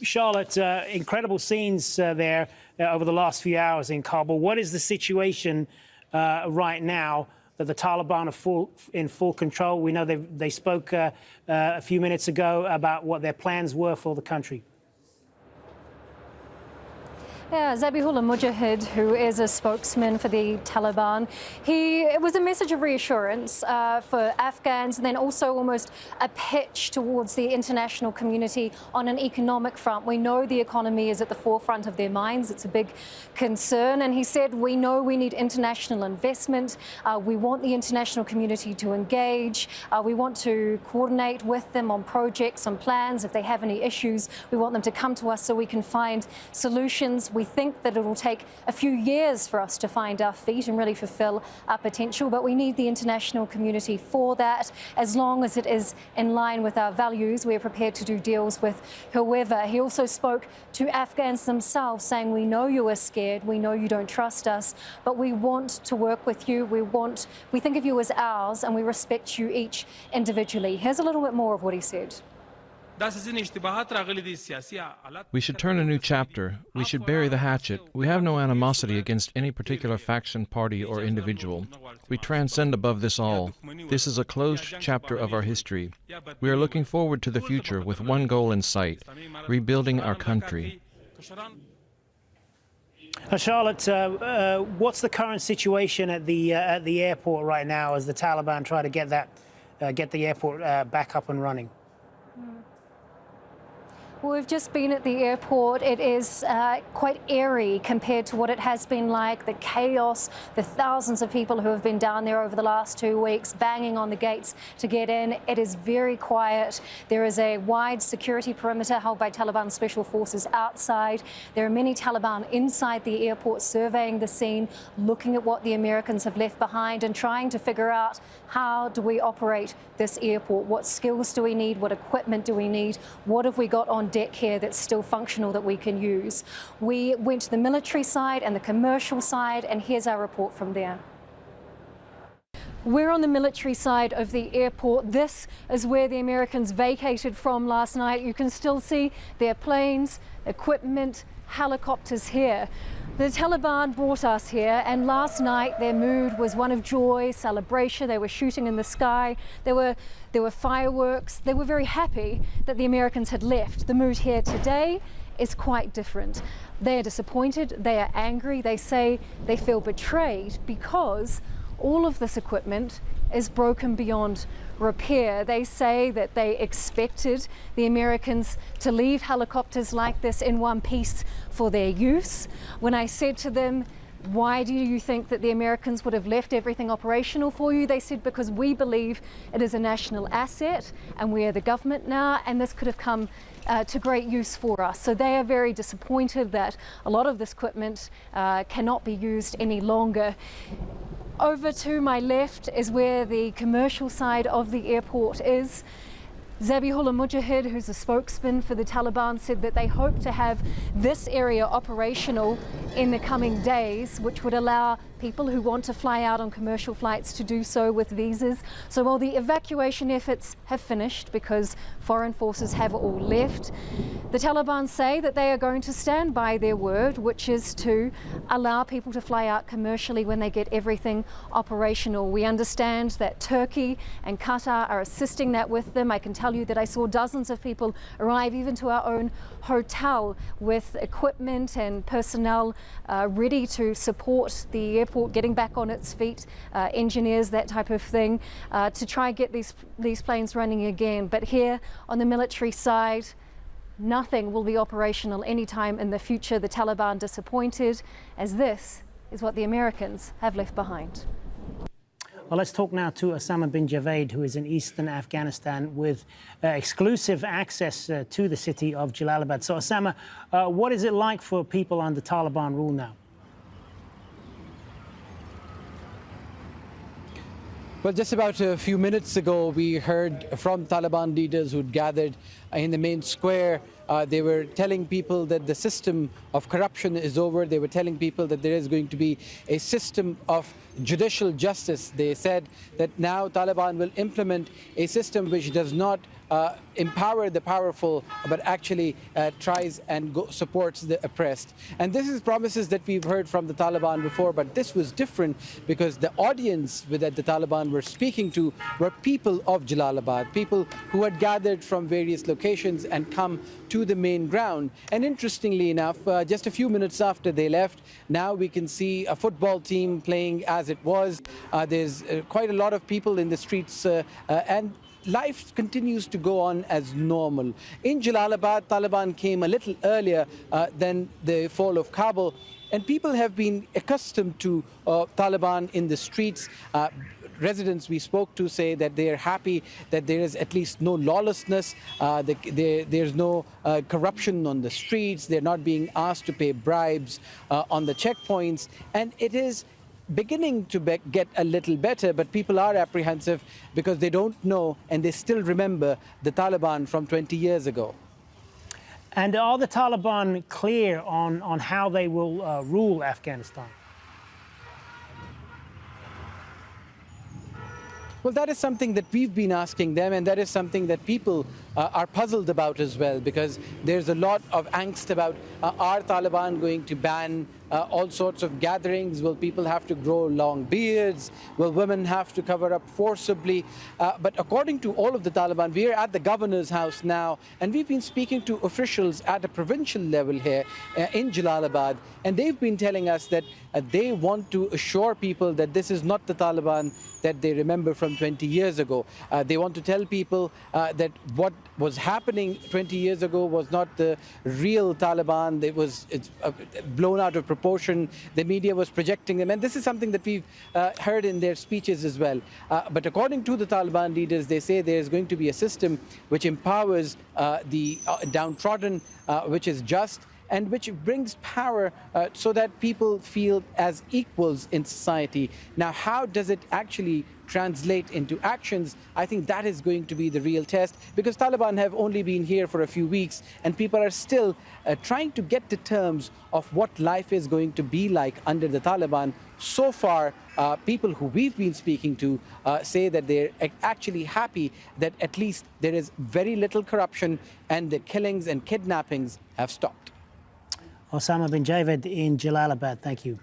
Charlotte, incredible scenes there over the last few hours in Kabul. What is the situation right now that the Taliban are in full control? We know they spoke a few minutes ago about what their plans were for the country. Yeah, Zabihullah Mujahid, who is a spokesman for the Taliban, it was a message of reassurance for Afghans, and then also almost a pitch towards the international community on an economic front. We know the economy is at the forefront of their minds. It's a big concern. And he said, we know we need international investment. We want the international community to engage. We want to coordinate with them on projects, on plans. If they have any issues, we want them to come to us so we can find solutions. We think that it will take a few years for us to find our feet and really fulfill our potential, but we need the international community for that. As long as it is in line with our values, we are prepared to do deals with whoever. He also spoke to Afghans themselves, saying, we know you are scared, we know you don't trust us, but we want to work with you. We think of you as ours, and we respect you each individually. Here's a little bit more of what he said. We should turn a new chapter. We should bury the hatchet. We have no animosity against any particular faction, party, or individual. We transcend above this all. This is a closed chapter of our history. We are looking forward to the future with one goal in sight: rebuilding our country. Charlotte, what's the current situation at the airport right now as the Taliban try to get the airport back up and running? Well, we've just been at the airport. It is quite eerie compared to what it has been like, the chaos, the thousands of people who have been down there over the last 2 weeks, banging on the gates to get in. It is very quiet. There is a wide security perimeter held by Taliban special forces outside. There are many Taliban inside the airport surveying the scene, looking at what the Americans have left behind and trying to figure out, how do we operate this airport? What skills do we need? What equipment do we need? What have we got on deck here that's still functional that we can use? We went to the military side and the commercial side, and here's our report from there. We're on the military side of the airport. This is where the Americans vacated from last night. You can still see their planes, equipment, helicopters here. The Taliban brought us here, and last night their mood was one of joy, celebration. They were shooting in the sky. There were fireworks. They were very happy that the Americans had left. The mood here today is quite different. They are disappointed. They are angry. They say they feel betrayed because all of this equipment is broken beyond repair. They say that they expected the Americans to leave helicopters like this in one piece for their use. When I said to them, why do you think that the Americans would have left everything operational for you? They said, because we believe it is a national asset and we are the government now, and this could have come to great use for us. So they are very disappointed that a lot of this equipment cannot be used any longer. Over to my left is where the commercial side of the airport is. Zabihullah Mujahid, who's a spokesman for the Taliban, said that they hope to have this area operational in the coming days, which would allow people who want to fly out on commercial flights to do so with visas. So while the evacuation efforts have finished because foreign forces have all left, the Taliban say that they are going to stand by their word, which is to allow people to fly out commercially when they get everything operational. We understand that Turkey and Qatar are assisting that with them. I can tell you that I saw dozens of people arrive even to our own hotel with equipment and personnel ready to support the airport getting back on its feet, engineers, that type of thing, to try and get these planes running again. But here on the military side, nothing will be operational anytime in the future. The Taliban disappointed, as this is what the Americans have left behind. Well, let's talk now to Osama bin Javed, who is in eastern Afghanistan with exclusive access to the city of Jalalabad. So, Osama, what is it like for people under Taliban rule now? Well, just about a few minutes ago, we heard from Taliban leaders who'd gathered in the main square. They were telling people that the system of corruption is over. They were telling people that there is going to be a system of judicial justice. They said that now Taliban will implement a system which does not empower the powerful, but actually tries and supports the oppressed. And this is promises that we've heard from the Taliban before, but this was different because the audience that the Taliban were speaking to were people of Jalalabad, people who had gathered from various locations and come to the main ground. And interestingly enough, just a few minutes after they left, now we can see a football team playing as it was. There's quite a lot of people in the streets and life continues to go on as normal. In Jalalabad, Taliban came a little earlier than the fall of Kabul, and people have been accustomed to Taliban in the streets. Residents we spoke to say that they are happy that there is at least no lawlessness, there's no corruption on the streets, they're not being asked to pay bribes on the checkpoints, and it is beginning to get a little better, but people are apprehensive because they don't know and they still remember the Taliban from 20 years ago. And are the Taliban clear on how they will rule Afghanistan? Well, that is something that we've been asking them, and that is something that people are puzzled about as well, because there's a lot of angst about are Taliban going to ban all sorts of gatherings? Will people have to grow long beards? Will women have to cover up forcibly? But according to all of the Taliban, we are at the governor's house now, and we've been speaking to officials at a provincial level here in Jalalabad, and they've been telling us that they want to assure people that this is not the Taliban that they remember from 20 years ago. They want to tell people that what was happening 20 years ago was not the real Taliban. It's blown out of proportion. The media was projecting them, and this is something that we've heard in their speeches as well. But according to the Taliban leaders, they say there is going to be a system which empowers the downtrodden, which is just, and which brings power so that people feel as equals in society. Now, how does it actually translate into actions? I think that is going to be the real test, because Taliban have only been here for a few weeks and people are still trying to get to terms of what life is going to be like under the Taliban. So far, people who we've been speaking to say that they're actually happy that at least there is very little corruption and the killings and kidnappings have stopped. Osama bin Javed in Jalalabad, thank you.